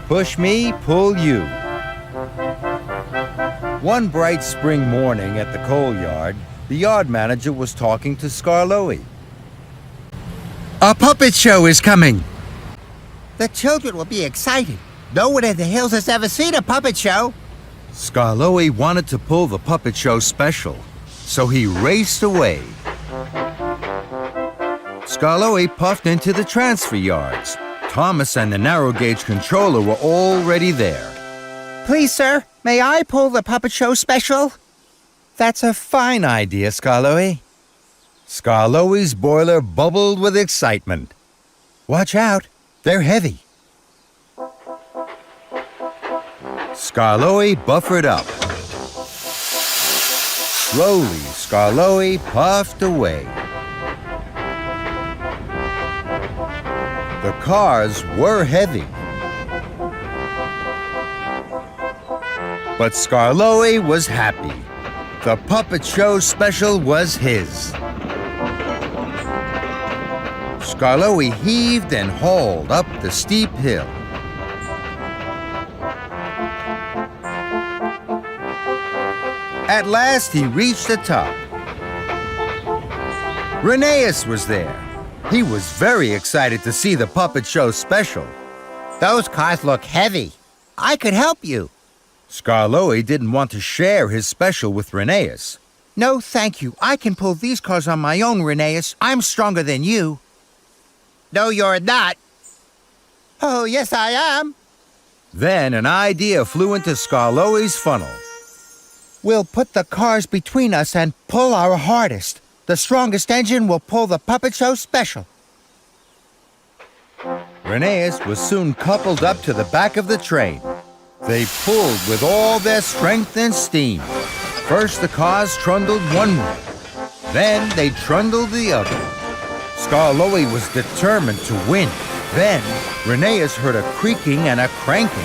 Push me, pull you. One bright spring morning at the coal yard, the yard manager was talking to Skarloey. A puppet show is coming. The children will be excited. No one in the hills has ever seen a puppet show. Skarloey wanted to pull the puppet show special, so he raced away. Skarloey puffed into the transfer yards. Thomas and the narrow gauge controller were already there. Please, sir, may I pull the puppet show special? That's a fine idea, Skarloey. Skarloey's boiler bubbled with excitement. Watch out, they're heavy. Skarloey buffered up. Slowly, Skarloey puffed away. The cars were heavy. But Skarloey was happy. The puppet show special was his. Skarloey heaved and hauled up the steep hill. At last he reached the top. Rheneas was there. He was very excited to see the puppet show special. Those cars look heavy. I could help you. Skarloey didn't want to share his special with Rheneas. No, thank you. I can pull these cars on my own, Rheneas. I'm stronger than you. No, you're not. Oh, yes, I am. Then an idea flew into Skarloey's funnel. We'll put the cars between us and pull our hardest. The strongest engine will pull the puppet show special. Rheneas was soon coupled up to the back of the train. They pulled with all their strength and steam. First the cars trundled one way, then they trundled the other. Skarloey was determined to win. Then Rheneas heard a creaking and a cranking.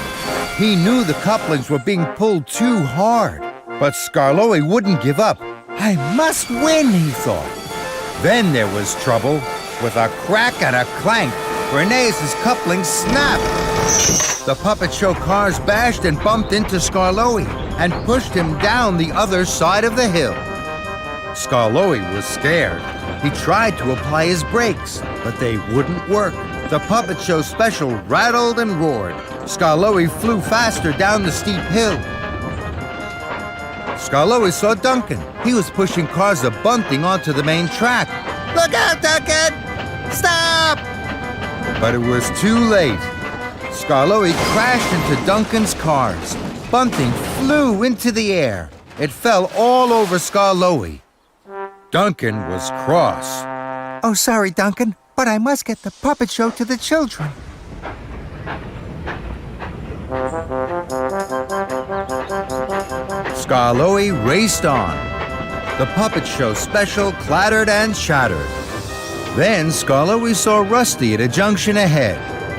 He knew the couplings were being pulled too hard. But Skarloey wouldn't give up. I must win, he thought. Then there was trouble. With a crack and a clank, Rheneas' couplings snapped. The puppet show cars bashed and bumped into Skarloey and pushed him down the other side of the hill. Skarloey was scared. He tried to apply his brakes, but they wouldn't work. The puppet show special rattled and roared. Skarloey flew faster down the steep hill. Skarloey saw Duncan. He was pushing cars a bunting onto the main track. Look out, Duncan! Stop! But it was too late. Skarloey crashed into Duncan's cars. Bunting flew into the air. It fell all over Skarloey. Duncan was cross. Oh, sorry, Duncan, but I must get the puppet show to the children. Skarloey raced on. The puppet show special clattered and shattered. Then Skarloey saw Rusty at a junction ahead.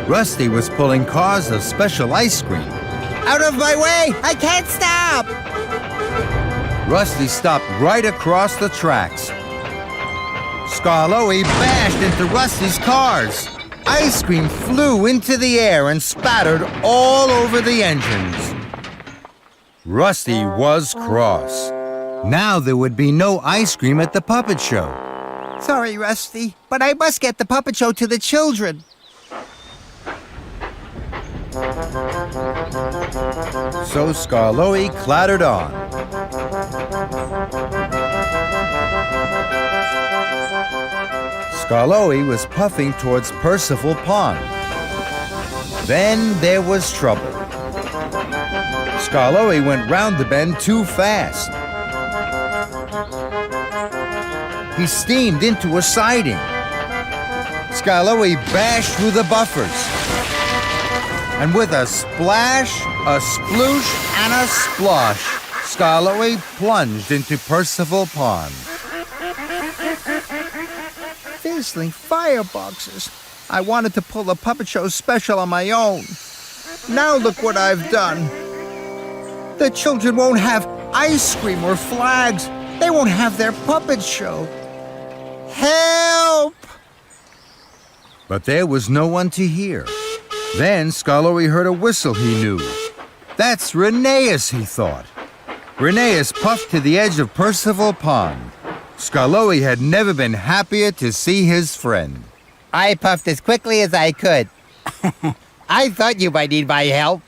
Rusty was pulling cars of special ice cream. Out of my way! I can't stop! Rusty stopped right across the tracks. Skarloey bashed into Rusty's cars. Ice cream flew into the air and spattered all over the engines. Rusty was cross. Now there would be no ice cream at the puppet show. Sorry, Rusty, but I must get the puppet show to the children. So Skarloey clattered on. Skarloey was puffing towards Percival Pond. Then there was trouble. Skarloey went round the bend too fast. He steamed into a siding. Skarloey bashed through the buffers. And with a splash, a sploosh, and a splosh, Skarloey plunged into Percival Pond. Fizzling fireboxes. I wanted to pull the puppet show special on my own. Now look what I've done. The children won't have ice cream or flags. They won't have their puppet show. Help! But there was no one to hear. Then Skarloey heard a whistle he knew. That's Rheneas, he thought. Rheneas puffed to the edge of Percival Pond. Skarloey had never been happier to see his friend. I puffed as quickly as I could. I thought you might need my help.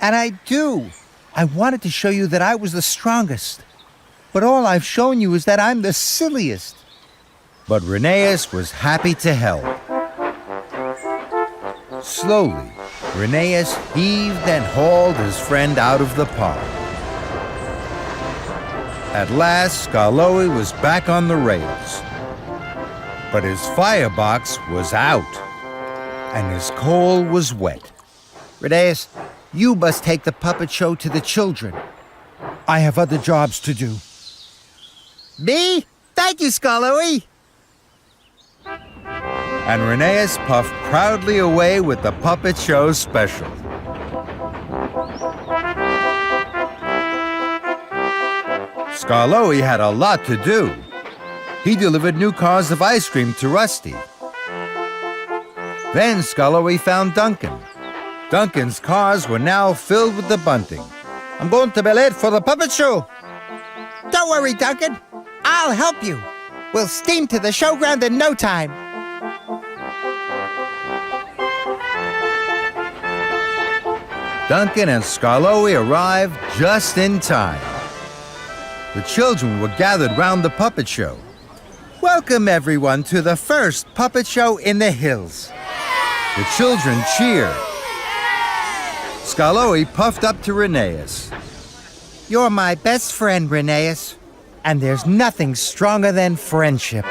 And I do. I wanted to show you that I was the strongest. But all I've shown you is that I'm the silliest. But Rheneas was happy to help. Slowly, Rheneas heaved and hauled his friend out of the pond. At last, Skarloey was back on the rails. But his firebox was out, and his coal was wet. Rheneas, you must take the puppet show to the children. I have other jobs to do. Me? Thank you, Skarloey. And Rheneas puffed proudly away with the puppet show special. Skarloey had a lot to do. He delivered new cars of ice cream to Rusty. Then Skarloey found Duncan. Duncan's cars were now filled with the bunting. I'm going to be late for the puppet show. Don't worry, Duncan. I'll help you. We'll steam to the showground in no time. Duncan and Skarloey arrived just in time. The children were gathered round the puppet show. Welcome, everyone, to the first puppet show in the hills. The children cheered. Skarloey puffed up to Rheneas. You're my best friend, Rheneas. And there's nothing stronger than friendship.